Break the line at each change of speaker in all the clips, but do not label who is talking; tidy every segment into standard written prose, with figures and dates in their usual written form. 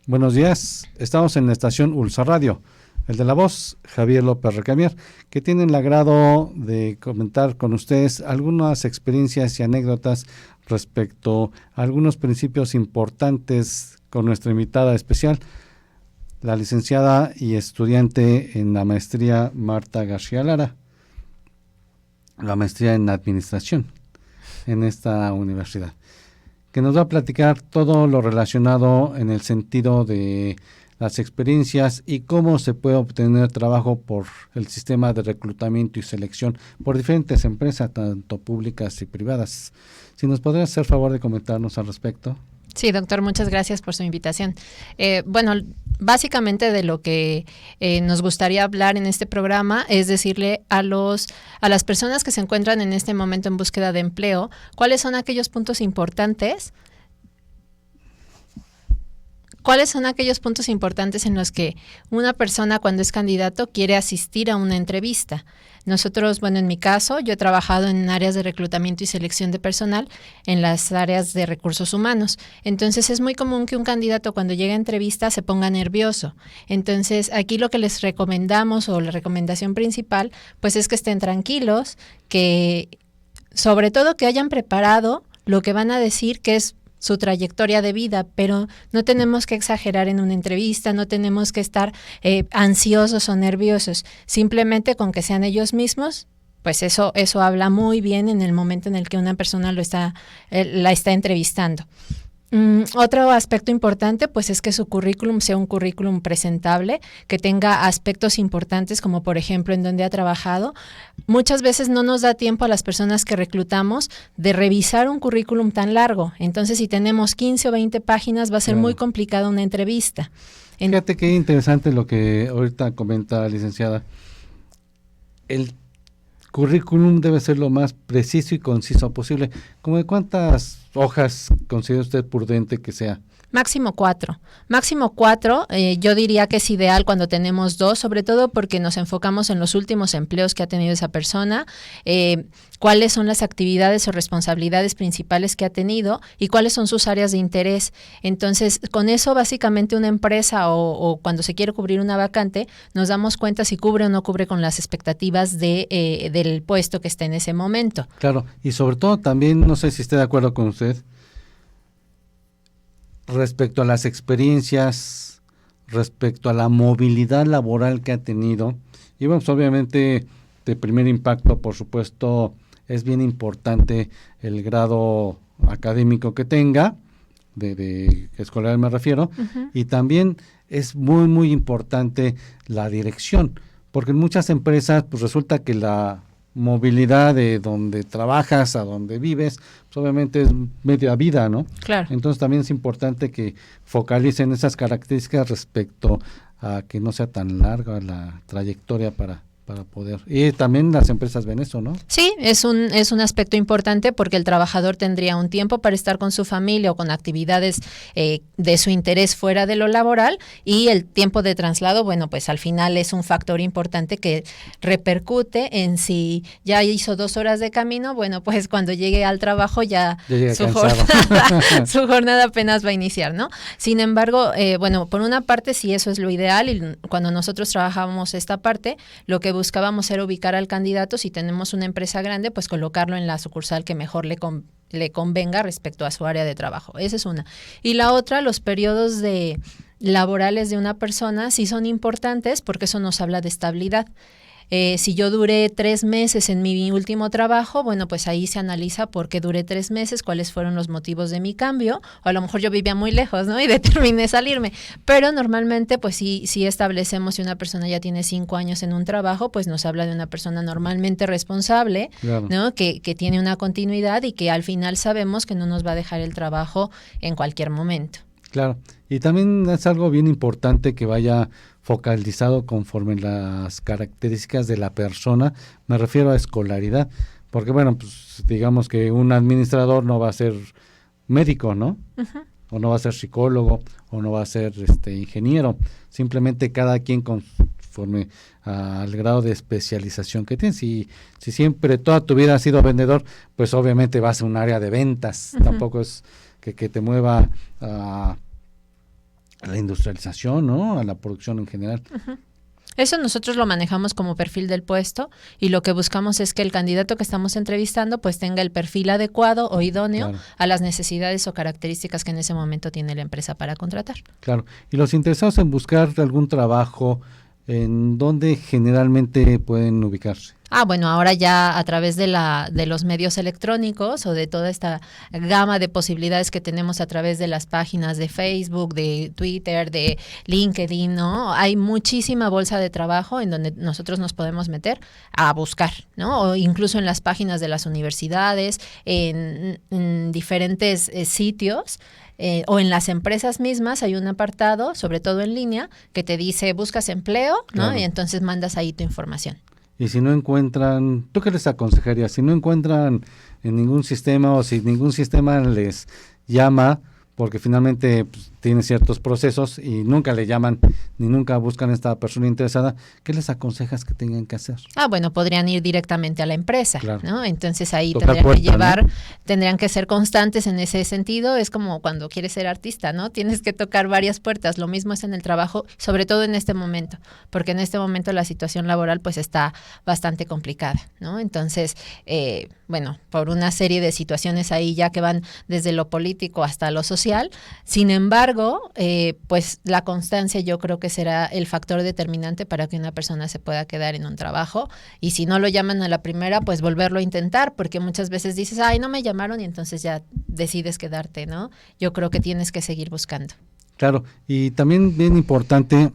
Buenos días, estamos en la estación Ulsa Radio, el de la voz, Javier López Recamier, que tiene el agrado de comentar con ustedes algunas experiencias y anécdotas respecto a algunos principios importantes con nuestra invitada especial, la licenciada y estudiante en la maestría Marta García Lara, la maestría en administración en esta universidad, que nos va a platicar todo lo relacionado en el sentido de las experiencias y cómo se puede obtener trabajo por el sistema de reclutamiento y selección por diferentes empresas, tanto públicas y privadas. Si nos podría hacer favor de comentarnos al respecto.
Sí, doctor, muchas gracias por su invitación. Bueno, básicamente de lo que nos gustaría hablar en este programa es decirle a las personas que se encuentran en este momento en búsqueda de empleo, cuáles son aquellos puntos importantes. ¿Cuáles son aquellos puntos importantes en los que una persona cuando es candidato quiere asistir a una entrevista? Nosotros, bueno, en mi caso, yo he trabajado en áreas de reclutamiento y selección de personal en las áreas de recursos humanos. Entonces, es muy común que un candidato cuando llega a entrevista se ponga nervioso. Entonces, aquí lo que les recomendamos o la recomendación principal, pues es que estén tranquilos, que sobre todo que hayan preparado lo que van a decir, que es su trayectoria de vida, pero no tenemos que exagerar en una entrevista, no tenemos que estar ansiosos o nerviosos, simplemente con que sean ellos mismos, pues eso habla muy bien en el momento en el que una persona la está entrevistando. Otro aspecto importante pues es que su currículum sea un currículum presentable, que tenga aspectos importantes como por ejemplo en dónde ha trabajado. Muchas veces no nos da tiempo a las personas que reclutamos de revisar un currículum tan largo, entonces si tenemos 15 o 20 páginas va a ser muy complicada una entrevista.
Fíjate qué interesante lo que ahorita comenta la licenciada. El currículum debe ser lo más preciso y conciso posible. ¿Cómo de cuántas hojas considera usted prudente que sea?
Máximo 4. Máximo 4, yo diría que es ideal cuando tenemos 2, sobre todo porque nos enfocamos en los últimos empleos que ha tenido esa persona, cuáles son las actividades o responsabilidades principales que ha tenido y cuáles son sus áreas de interés. Entonces, con eso básicamente una empresa o cuando se quiere cubrir una vacante, nos damos cuenta si cubre o no cubre con las expectativas del puesto que esté en ese momento.
Claro, y sobre todo también, no sé si esté de acuerdo con usted, respecto a las experiencias, respecto a la movilidad laboral que ha tenido, y bueno, pues obviamente de primer impacto, por supuesto, es bien importante el grado académico que tenga, de escolar me refiero, y también es muy, muy importante la dirección, porque en muchas empresas pues resulta que la movilidad de donde trabajas a donde vives, pues obviamente es media vida, ¿no?
Claro.
Entonces también es importante que focalicen esas características respecto a que no sea tan larga la trayectoria para poder. Y también las empresas ven eso, ¿no?
Sí, es un aspecto importante porque el trabajador tendría un tiempo para estar con su familia o con actividades de su interés fuera de lo laboral, y el tiempo de traslado, bueno, pues al final es un factor importante que repercute en si ya hizo 2 horas de camino, bueno, pues cuando llegue al trabajo ya su jornada apenas va a iniciar, ¿no? Sin embargo, bueno, por una parte sí, eso es lo ideal, y cuando nosotros trabajábamos esta parte, lo que buscábamos era ubicar al candidato, si tenemos una empresa grande, pues colocarlo en la sucursal que mejor le convenga respecto a su área de trabajo. Esa es una. Y la otra, los periodos laborales de una persona sí son importantes porque eso nos habla de estabilidad. Si yo duré 3 meses en mi último trabajo, bueno, pues ahí se analiza por qué duré 3 meses, cuáles fueron los motivos de mi cambio, o a lo mejor yo vivía muy lejos, ¿no? Y determiné salirme, pero normalmente pues sí establecemos si una persona ya tiene 5 años en un trabajo, pues nos habla de una persona normalmente responsable, claro, ¿no? Que tiene una continuidad y que al final sabemos que no nos va a dejar el trabajo en cualquier momento.
Claro, y también es algo bien importante que vaya focalizado conforme las características de la persona, me refiero a escolaridad, porque bueno, pues digamos que un administrador no va a ser médico, ¿no? Uh-huh. O no va a ser psicólogo, o no va a ser ingeniero, simplemente cada quien conforme al grado de especialización que tiene. Si siempre toda tu vida has sido vendedor, pues obviamente vas a un área de ventas, uh-huh, tampoco es que te mueva la industrialización, ¿no? A la producción en general.
Uh-huh. Eso nosotros lo manejamos como perfil del puesto y lo que buscamos es que el candidato que estamos entrevistando pues tenga el perfil adecuado o idóneo claro. a las necesidades o características que en ese momento tiene la empresa para contratar.
Claro. Y los interesados en buscar algún trabajo, ¿en dónde generalmente pueden ubicarse?
Bueno, ahora ya a través de los medios electrónicos o de toda esta gama de posibilidades que tenemos a través de las páginas de Facebook, de Twitter, de LinkedIn, ¿no? Hay muchísima bolsa de trabajo en donde nosotros nos podemos meter a buscar, ¿no? O incluso en las páginas de las universidades, en diferentes sitios. O en las empresas mismas hay un apartado, sobre todo en línea, que te dice buscas empleo, ¿no? Claro. Y entonces mandas ahí tu información.
Y si no encuentran, ¿tú qué les aconsejarías? Si no encuentran en ningún sistema o si ningún sistema les llama, porque finalmente pues, tienen ciertos procesos y nunca le llaman ni nunca buscan a esta persona interesada, ¿qué les aconsejas que tengan que hacer?
Bueno, podrían ir directamente a la empresa, claro. ¿no? Entonces ahí
Tocar
tendrían
puerta,
que llevar,
¿no?
Tendrían que ser constantes en ese sentido. Es como cuando quieres ser artista, ¿no? Tienes que tocar varias puertas. Lo mismo es en el trabajo, sobre todo en este momento, porque en este momento la situación laboral pues está bastante complicada, ¿no? Entonces, bueno, por una serie de situaciones ahí ya que van desde lo político hasta lo social. Sin embargo, pues la constancia yo creo que será el factor determinante para que una persona se pueda quedar en un trabajo, y si no lo llaman a la primera, pues volverlo a intentar, porque muchas veces dices, no me llamaron, y entonces ya decides quedarte, ¿no? Yo creo que tienes que seguir buscando.
Claro, y también bien importante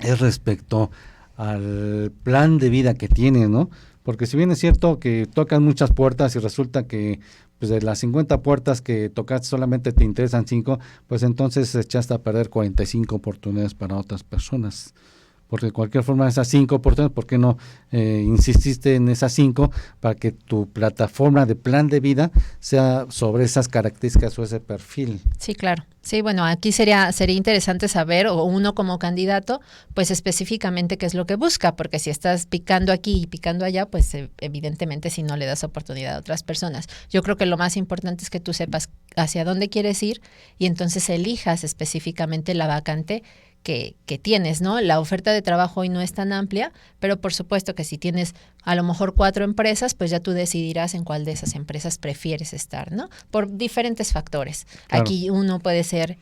es respecto al plan de vida que tienes, ¿no? Porque si bien es cierto que tocan muchas puertas y resulta que pues de las 50 puertas que tocaste solamente te interesan 5, pues entonces echaste a perder 45 oportunidades para otras personas. Porque de cualquier forma esas 5 oportunidades, ¿por qué no insististe en esas 5 para que tu plataforma de plan de vida sea sobre esas características o ese perfil?
Sí, claro. Sí, bueno, aquí sería interesante saber, o uno como candidato, pues específicamente qué es lo que busca, porque si estás picando aquí y picando allá, pues evidentemente si no le das oportunidad a otras personas. Yo creo que lo más importante es que tú sepas hacia dónde quieres ir y entonces elijas específicamente la vacante que tienes, ¿no? La oferta de trabajo hoy no es tan amplia, pero por supuesto que si tienes a lo mejor 4 empresas, pues ya tú decidirás en cuál de esas empresas prefieres estar, ¿no? Por diferentes factores. Claro. Aquí uno puede ser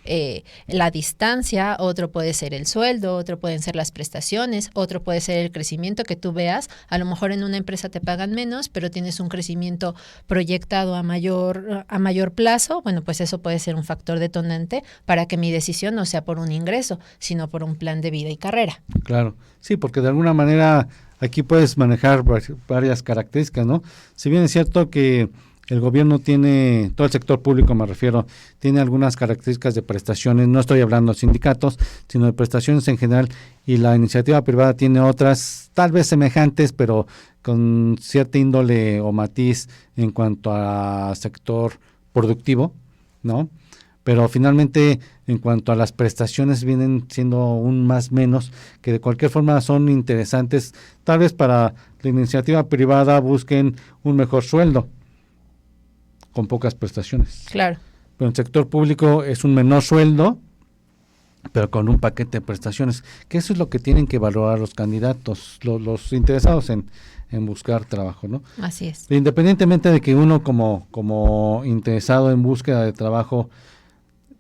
la distancia, otro puede ser el sueldo, otro pueden ser las prestaciones, otro puede ser el crecimiento que tú veas. A lo mejor en una empresa te pagan menos, pero tienes un crecimiento proyectado a mayor plazo. Bueno, pues eso puede ser un factor detonante para que mi decisión no sea por un ingreso, sino por un plan de vida y carrera.
Claro, sí, porque de alguna manera aquí puedes manejar varias características, ¿no? Si bien es cierto que el gobierno tiene, todo el sector público me refiero, tiene algunas características de prestaciones, no estoy hablando de sindicatos, sino de prestaciones en general, y la iniciativa privada tiene otras, tal vez semejantes, pero con cierta índole o matiz en cuanto a sector productivo, ¿no? Pero finalmente, en cuanto a las prestaciones, vienen siendo aún más menos, que de cualquier forma son interesantes. Tal vez para la iniciativa privada busquen un mejor sueldo, con pocas prestaciones.
Claro.
Pero en el sector público es un menor sueldo, pero con un paquete de prestaciones, que eso es lo que tienen que valorar los candidatos, los interesados en buscar trabajo, ¿no?
Así es.
Independientemente de que uno como interesado en búsqueda de trabajo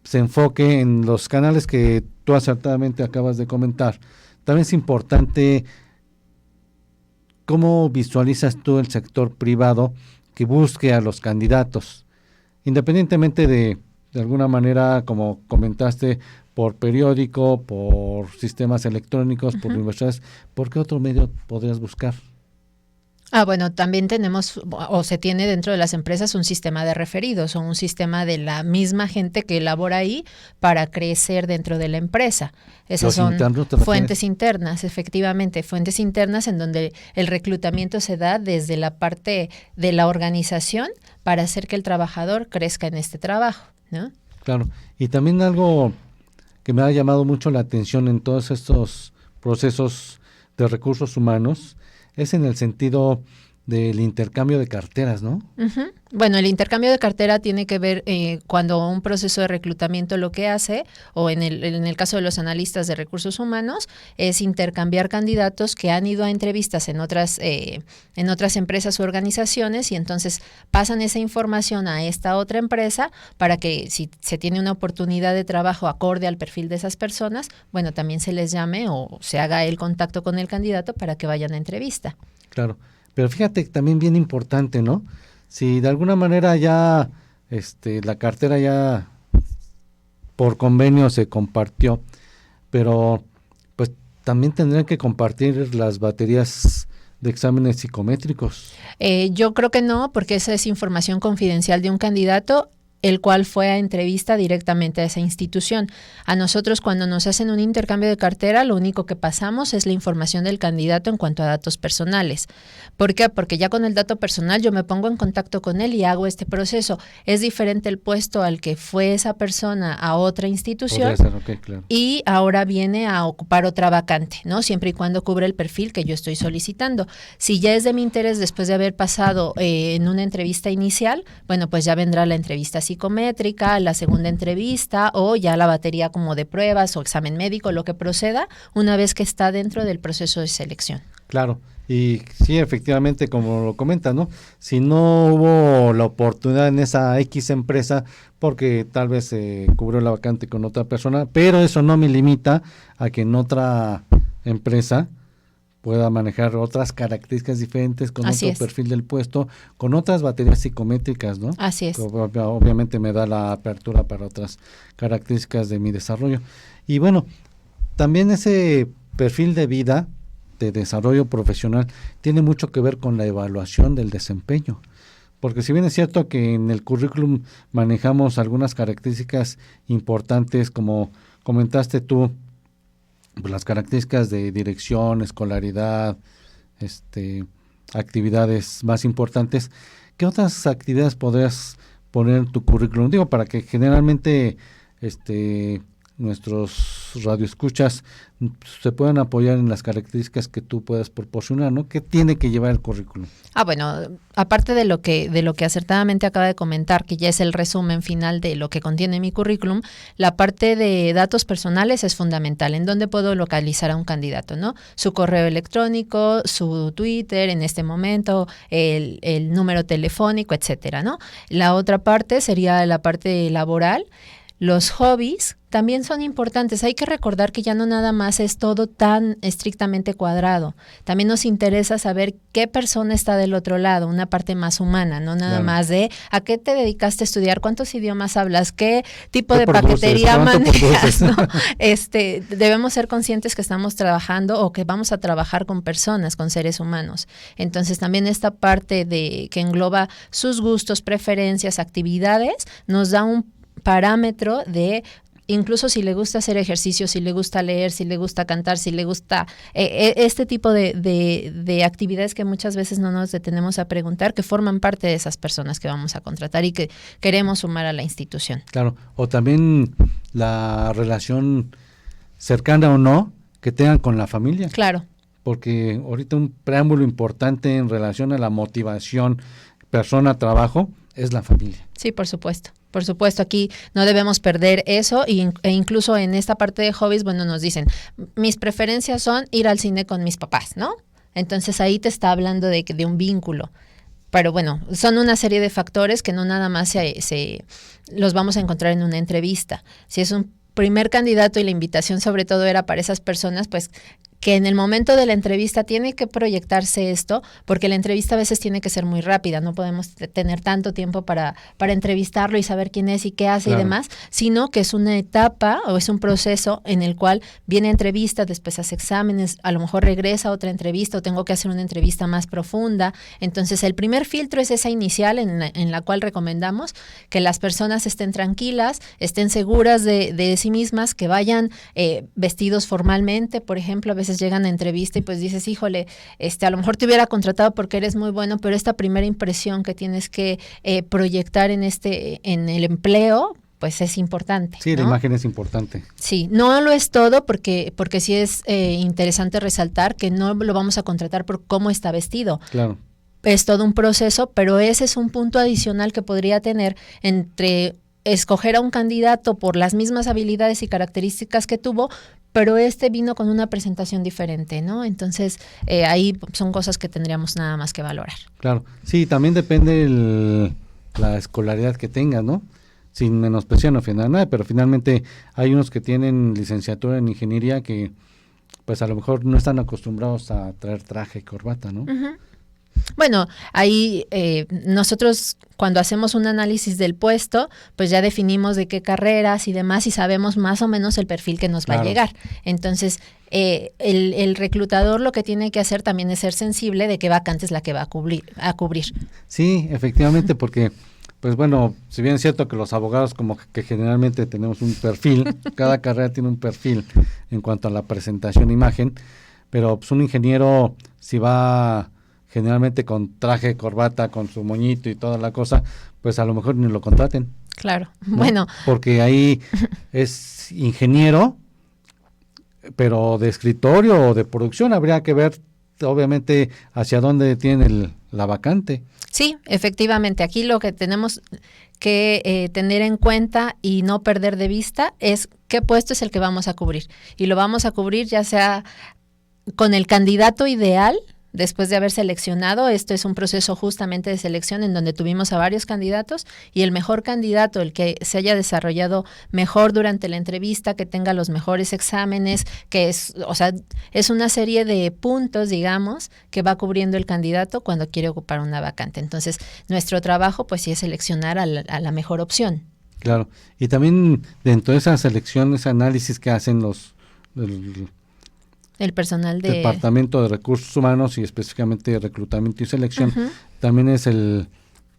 se enfoque en los canales que tú acertadamente acabas de comentar, también es importante cómo visualizas tú el sector privado que busque a los candidatos, independientemente de alguna manera, como comentaste, por periódico, por sistemas electrónicos, por universidades. ¿Por qué otro medio podrías buscar?
Bueno, también tenemos o se tiene dentro de las empresas un sistema de referidos o un sistema de la misma gente que labora ahí para crecer dentro de la empresa. Esas son fuentes internas, efectivamente, fuentes internas en donde el reclutamiento se da desde la parte de la organización para hacer que el trabajador crezca en este trabajo, ¿no?
Claro, y también algo que me ha llamado mucho la atención en todos estos procesos de recursos humanos es en el sentido del intercambio de carteras, ¿no?
Uh-huh. Bueno, el intercambio de cartera tiene que ver cuando un proceso de reclutamiento lo que hace, o en el caso de los analistas de recursos humanos, es intercambiar candidatos que han ido a entrevistas en otras empresas u organizaciones, y entonces pasan esa información a esta otra empresa para que si se tiene una oportunidad de trabajo acorde al perfil de esas personas, bueno, también se les llame o se haga el contacto con el candidato para que vayan a entrevista.
Claro, pero fíjate también bien importante, ¿no? Si de alguna manera ya la cartera ya por convenio se compartió, pero pues también tendrían que compartir las baterías de exámenes psicométricos.
Yo creo que no, porque esa es información confidencial de un candidato, el cual fue a entrevista directamente a esa institución. A nosotros, cuando nos hacen un intercambio de cartera, lo único que pasamos es la información del candidato en cuanto a datos personales. ¿Por qué? Porque ya con el dato personal yo me pongo en contacto con él y hago este proceso. Es diferente el puesto al que fue esa persona a otra institución.
Podría ser, okay, claro.
Y ahora viene a ocupar otra vacante, ¿no? Siempre y cuando cubra el perfil que yo estoy solicitando. Si ya es de mi interés después de haber pasado en una entrevista inicial, bueno, pues ya vendrá la entrevista psicométrica, la segunda entrevista o ya la batería como de pruebas o examen médico, lo que proceda, una vez que está dentro del proceso de selección.
Claro, y sí, efectivamente, como lo comentas, ¿no? Si no hubo la oportunidad en esa X empresa, porque tal vez se cubrió la vacante con otra persona, pero eso no me limita a que en otra empresa pueda manejar otras características diferentes, con
Así
otro
es.
perfil del puesto, con otras baterías psicométricas, ¿no?
Así es.
Obviamente me da la apertura para otras características de mi desarrollo. Y bueno, también ese perfil de vida, de desarrollo profesional, tiene mucho que ver con la evaluación del desempeño. Porque si bien es cierto que en el currículum manejamos algunas características importantes, como comentaste tú, pues las características de dirección, escolaridad, actividades más importantes, ¿qué otras actividades podrías poner en tu currículum? Digo, para que generalmente nuestros radioescuchas se puedan apoyar en las características que tú puedas proporcionar, ¿no? ¿Qué tiene que llevar el currículum?
Bueno, aparte de lo que acertadamente acaba de comentar, que ya es el resumen final de lo que contiene mi currículum, la parte de datos personales es fundamental. ¿En dónde puedo localizar a un candidato, no? Su correo electrónico, su Twitter en este momento, el número telefónico, etcétera, ¿no? La otra parte sería la parte laboral. Los hobbies también son importantes. Hay que recordar que ya no nada más es todo tan estrictamente cuadrado. También nos interesa saber qué persona está del otro lado, una parte más humana, no nada más de a qué te dedicaste a estudiar, cuántos idiomas hablas, qué tipo de paquetería manejas, ¿no? Debemos ser conscientes que estamos trabajando o que vamos a trabajar con personas, con seres humanos. Entonces también esta parte de que engloba sus gustos, preferencias, actividades, nos da un parámetro de incluso si le gusta hacer ejercicio, si le gusta leer, si le gusta cantar, si le gusta este tipo de actividades que muchas veces no nos detenemos a preguntar, que forman parte de esas personas que vamos a contratar y que queremos sumar a la institución.
Claro, o también la relación cercana o no que tengan con la familia.
Claro.
Porque ahorita un preámbulo importante en relación a la motivación persona-trabajo es la familia.
Sí, por supuesto. Por supuesto, aquí no debemos perder eso e incluso en esta parte de hobbies, bueno, nos dicen, mis preferencias son ir al cine con mis papás, ¿no? Entonces ahí te está hablando de un vínculo. Pero bueno, son una serie de factores que no nada más los vamos a encontrar en una entrevista. Si es un primer candidato y la invitación sobre todo era para esas personas, pues que en el momento de la entrevista tiene que proyectarse esto, porque la entrevista a veces tiene que ser muy rápida, no podemos tener tanto tiempo para entrevistarlo y saber quién es y qué hace y demás, sino que es una etapa o es un proceso en el cual viene entrevista, después hace exámenes, a lo mejor regresa a otra entrevista o tengo que hacer una entrevista más profunda. Entonces el primer filtro es esa inicial en la cual recomendamos que las personas estén tranquilas, estén seguras de sí mismas, que vayan vestidos formalmente, por ejemplo, a veces llegan a entrevista y pues dices, híjole, a lo mejor te hubiera contratado porque eres muy bueno, pero esta primera impresión que tienes que proyectar en el empleo, pues es importante.
Sí, ¿no? La imagen es importante.
Sí, no lo es todo porque sí es interesante resaltar que no lo vamos a contratar por cómo está vestido.
Claro.
es todo un proceso, pero ese es un punto adicional que podría tener entre escoger a un candidato por las mismas habilidades y características que tuvo, pero vino con una presentación diferente, ¿no? Entonces, ahí son cosas que tendríamos nada más que valorar.
Claro, sí, también depende la escolaridad que tengas, ¿no? Sin menospreciar, no ofender a nadie, pero finalmente hay unos que tienen licenciatura en ingeniería que, pues a lo mejor no están acostumbrados a traer traje y corbata, ¿no?
Uh-huh. Bueno, ahí nosotros cuando hacemos un análisis del puesto, pues ya definimos de qué carreras y demás y sabemos más o menos el perfil que nos va a llegar. Entonces, el reclutador lo que tiene que hacer también es ser sensible de qué vacante es la que va a cubrir.
Sí, efectivamente, porque, pues bueno, si bien es cierto que los abogados como que generalmente tenemos un perfil, cada carrera tiene un perfil en cuanto a la presentación, imagen, pero pues un ingeniero si va generalmente con traje, corbata, con su moñito y toda la cosa, pues a lo mejor ni lo contraten.
Claro,
¿no?
Bueno.
Porque ahí es ingeniero, pero de escritorio o de producción, habría que ver obviamente hacia dónde tiene la vacante.
Sí, efectivamente, aquí lo que tenemos que tener en cuenta y no perder de vista es qué puesto es el que vamos a cubrir. Y lo vamos a cubrir ya sea con el candidato ideal, después de haber seleccionado. Esto es un proceso justamente de selección en donde tuvimos a varios candidatos y el mejor candidato, el que se haya desarrollado mejor durante la entrevista, que tenga los mejores exámenes, que es una serie de puntos, digamos, que va cubriendo el candidato cuando quiere ocupar una vacante. Entonces, nuestro trabajo, pues sí, es seleccionar a la mejor opción.
Claro, y también dentro de esa selección, ese análisis que hacen
el personal de
Departamento de Recursos Humanos y específicamente de Reclutamiento y Selección, también es el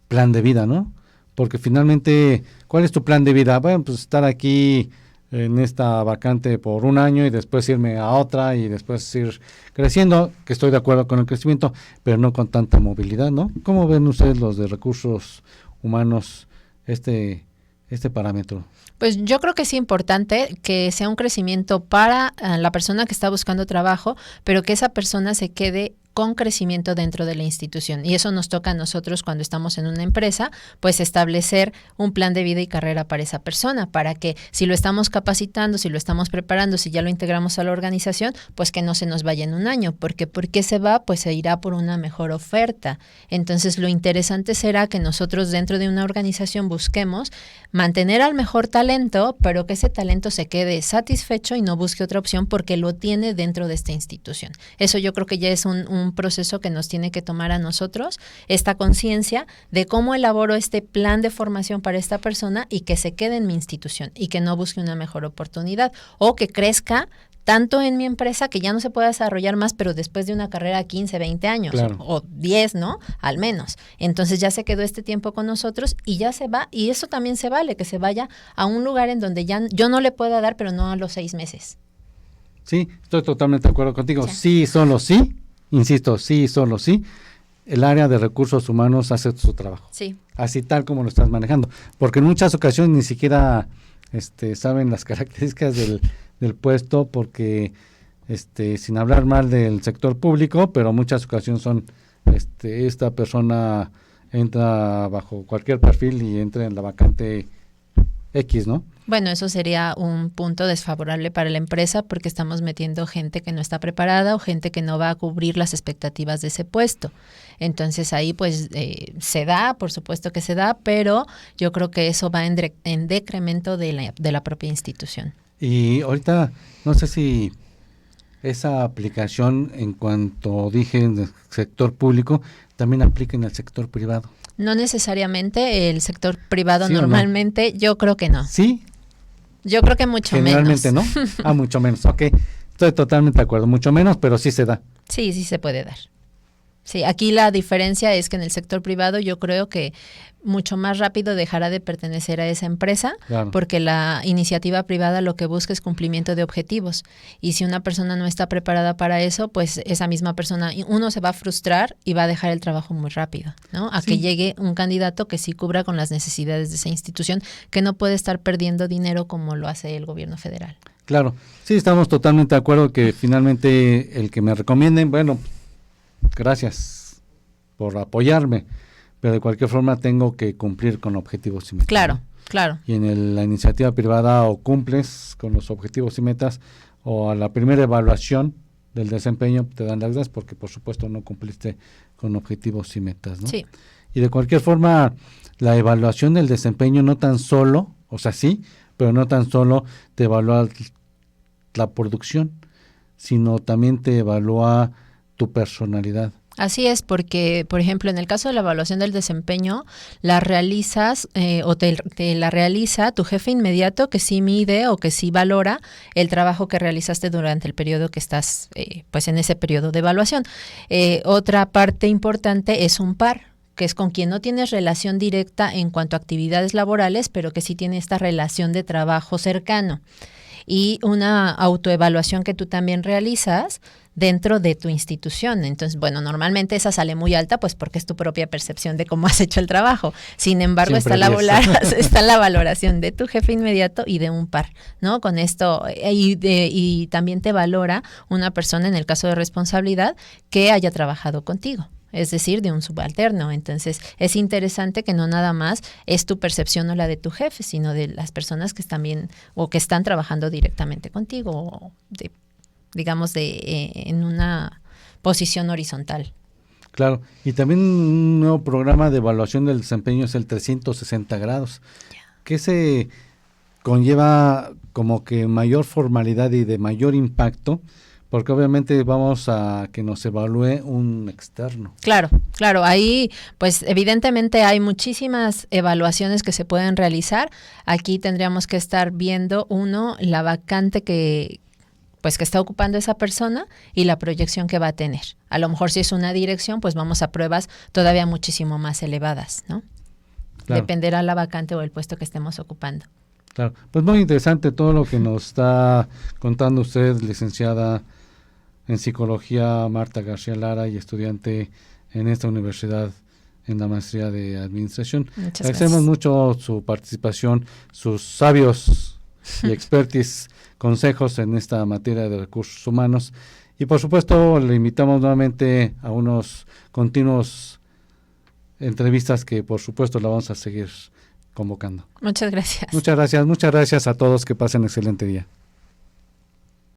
plan de vida, ¿no? Porque finalmente, ¿cuál es tu plan de vida? Bueno, pues estar aquí en esta vacante por un año y después irme a otra y después ir creciendo, que estoy de acuerdo con el crecimiento, pero no con tanta movilidad, ¿no? ¿Cómo ven ustedes los de Recursos Humanos este parámetro?
Pues yo creo que es importante que sea un crecimiento para la persona que está buscando trabajo, pero que esa persona se quede con crecimiento dentro de la institución. Y eso nos toca a nosotros cuando estamos en una empresa, pues establecer un plan de vida y carrera para esa persona, para que si lo estamos capacitando, si lo estamos preparando, si ya lo integramos a la organización, pues que no se nos vaya en un año, porque ¿por qué se va? Pues se irá por una mejor oferta. Entonces lo interesante será que nosotros dentro de una organización busquemos mantener al mejor talento, pero que ese talento se quede satisfecho y no busque otra opción porque lo tiene dentro de esta institución. Eso yo creo que ya es un proceso que nos tiene que tomar a nosotros, esta conciencia de cómo elaboro este plan de formación para esta persona y que se quede en mi institución y que no busque una mejor oportunidad o que crezca tanto en mi empresa que ya no se pueda desarrollar más, pero después de una carrera 15, 20 años, claro, o 10, ¿no? Al menos. Entonces ya se quedó este tiempo con nosotros y ya se va, y eso también se vale, que se vaya a un lugar en donde ya yo no le pueda dar, pero no a los 6 meses.
Sí, estoy totalmente de acuerdo contigo. Sí, solo sí. Insisto, sí, solo sí, el área de recursos humanos hace su trabajo.
Sí.
Así tal como lo estás manejando. Porque en muchas ocasiones ni siquiera saben las características del puesto, porque sin hablar mal del sector público, pero muchas ocasiones son esta persona entra bajo cualquier perfil y entra en la vacante X, ¿no?
Bueno, eso sería un punto desfavorable para la empresa porque estamos metiendo gente que no está preparada o gente que no va a cubrir las expectativas de ese puesto. Entonces ahí pues se da, por supuesto que se da, pero yo creo que eso va en decremento de la propia institución.
Y ahorita, no sé si esa aplicación, en cuanto dije en el sector público, también aplica en el sector privado.
No necesariamente, el sector privado normalmente, no? Yo creo que no.
¿Sí?
Yo creo que mucho menos.
Generalmente no. Mucho menos, ok. Estoy totalmente de acuerdo, mucho menos, pero sí se da.
Sí, sí se puede dar. Sí, aquí la diferencia es que en el sector privado yo creo que mucho más rápido dejará de pertenecer a esa empresa, claro, porque la iniciativa privada lo que busca es cumplimiento de objetivos. Y si una persona no está preparada para eso, pues esa misma persona, uno se va a frustrar y va a dejar el trabajo muy rápido, ¿no? A que llegue un candidato que sí cubra con las necesidades de esa institución, que no puede estar perdiendo dinero como lo hace el gobierno federal.
Claro, sí, estamos totalmente de acuerdo que finalmente el que me recomienden, bueno, gracias, por apoyarme, pero de cualquier forma tengo que cumplir con objetivos y metas.
Claro,
¿no?
claro.
Y en la iniciativa privada o cumples con los objetivos y metas, o a la primera evaluación del desempeño te dan las gracias porque por supuesto no cumpliste con objetivos y metas, ¿no?
Sí.
Y de cualquier forma, la evaluación del desempeño no tan solo, o sea, sí, pero no tan solo te evalúa la producción, sino también te evalúa tu personalidad.
Así es, porque, por ejemplo, en el caso de la evaluación del desempeño, la realizas o te la realiza tu jefe inmediato que sí mide o que sí valora el trabajo que realizaste durante el periodo que estás, pues en ese periodo de evaluación. Otra parte importante es un par, que es con quien no tienes relación directa en cuanto a actividades laborales, pero que sí tiene esta relación de trabajo cercano. Y una autoevaluación que tú también realizas dentro de tu institución. Entonces, bueno, normalmente esa sale muy alta, pues porque es tu propia percepción de cómo has hecho el trabajo. Sin embargo, está la valoración de tu jefe inmediato y de un par, ¿no? Con esto, y también te valora una persona, en el caso de responsabilidad, que haya trabajado contigo. Es decir, de un subalterno. Entonces, es interesante que no nada más es tu percepción o la de tu jefe, sino de las personas que están bien o que están trabajando directamente contigo, o en una posición horizontal.
Claro, y también un nuevo programa de evaluación del desempeño es el 360 grados, que se conlleva como que mayor formalidad y de mayor impacto, porque obviamente vamos a que nos evalúe un externo.
Claro, claro. Ahí, pues evidentemente hay muchísimas evaluaciones que se pueden realizar. Aquí tendríamos que estar viendo, la vacante que está ocupando esa persona y la proyección que va a tener. A lo mejor si es una dirección, pues vamos a pruebas todavía muchísimo más elevadas, ¿no? Claro. Dependerá la vacante o el puesto que estemos ocupando.
Claro, pues muy interesante todo lo que nos está contando usted, licenciada en Psicología Marta García Lara y estudiante en esta universidad en la maestría de Administración. Agradecemos mucho su participación, sus sabios y expertise consejos en esta materia de recursos humanos, y por supuesto le invitamos nuevamente a unos continuos entrevistas que por supuesto la vamos a seguir convocando.
Muchas gracias.
Muchas gracias a todos, que pasen excelente día.